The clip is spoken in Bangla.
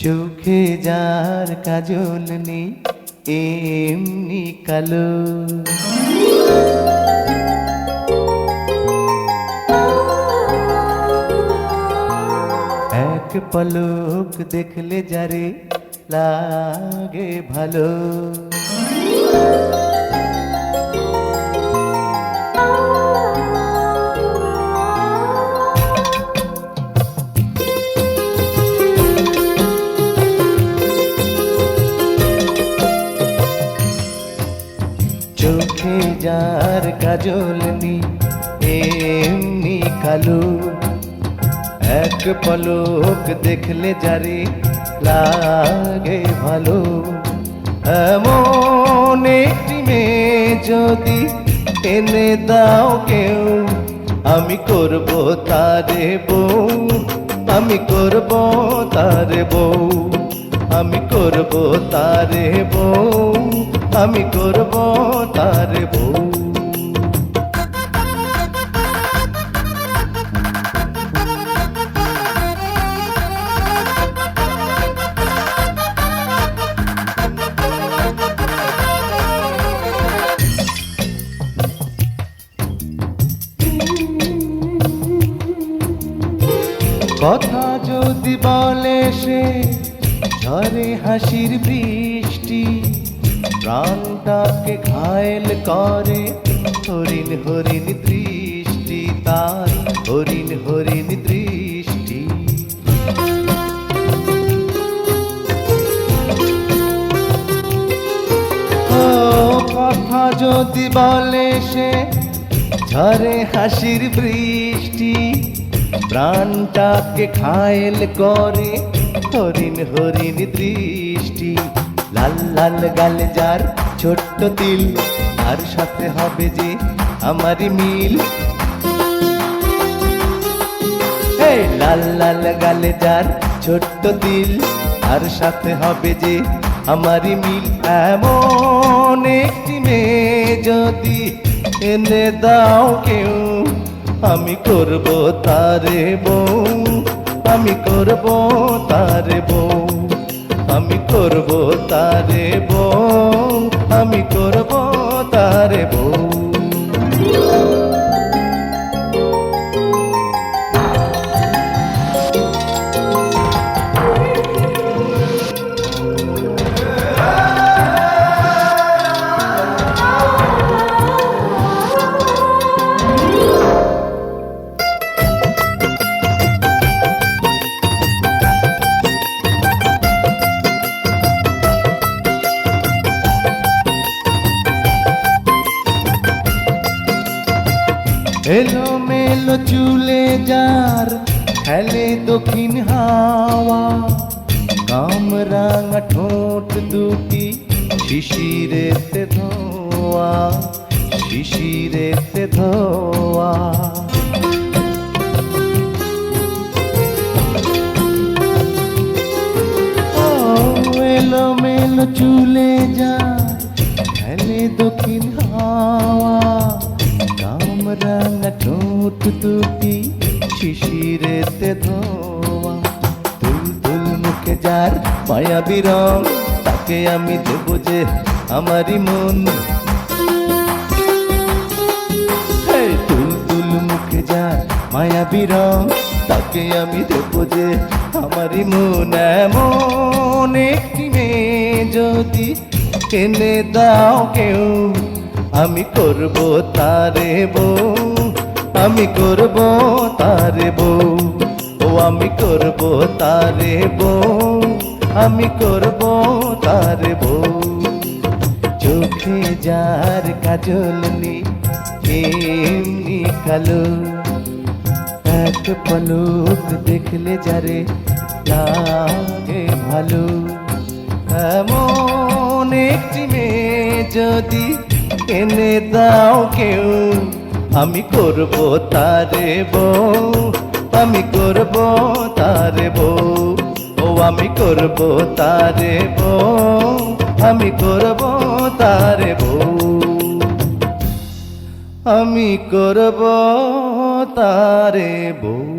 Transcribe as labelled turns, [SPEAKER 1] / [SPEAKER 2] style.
[SPEAKER 1] চোখে যার কাজল নেই এমনি কালো, এক পলক দেখলে যারে লাগে ভালো। চোখে যার কাজল নেই এমনি কালো, এক পলক দেখলে যারে লাগে ভালো। এমন একটি মেয়ে যদি এনে দাও কেউ, আমি করব তারে বউ, আমি করব তারে বউ, আমি করব তারে বউ, আমি করব তারে বউ। কথা যদি বলে সে ঝরে হাসির বৃষ্টি, প্রাণটাকে ঘায়েল করে হরিণ হরিণ দৃষ্টি, তার হরিণ হরিণ দৃষ্টি। ও কথা যদি বলে সে ঝরে হাসির বৃষ্টি, প্রাণটাকে ঘায়েল করে হরিণ হরিণ দৃষ্টি। লাল লাল গাল যার ছোট্ট তিল, আর সাথে হবে যে আমারই মিল। লাল লাল গাল যার ছোট্ট তিল, আর সাথে হবে যে আমারই মিল। এমন একটি মেয়ে যদি এনে দাও কেউ, আমি করব তারে বউ, আমি করব তারে বউ, আমি করব তারে বউ, আমি করব তারে বউ। এলো মেলো চুলে যার খেলে দক্ষিণ হাওয়া, কামরাঙা ঠোঁট দুটি শিশিরেতে ধোয়া, শিশিরেতে ধোয়া। ও এলো মেলো চুলে যার খেলে দক্ষিণ হাওয়া, কামরাঙা ঠোঁট দুটি শিশিরেতে ধোয়া। তুল তুল মুখে যার মায়াবী রং, তাকে আমি দেব যে আমারই মন। তুল তুল মুখে যার মায়াবী রং, তাকে আমি দেব যে আমারই মন। এমন একটি মেয়ে যদি এনে দাও কেউ, আমি করব তারে বউ, আমি করব তারে বউ, ও আমি করব তারে বউ, আমি করব তারে বউ। চোখে যার কাজল নেই এমনি কালো, এক পলক দেখলে যারে লাগে ভালো। এমন একটি মেয়ে যদি এনে দাও কেউ, আমি করব তারে বউ, আমি করব তারে বউ, ও আমি করব তারে বউ, আমি করব তারে বউ, আমি করব তারে বউ।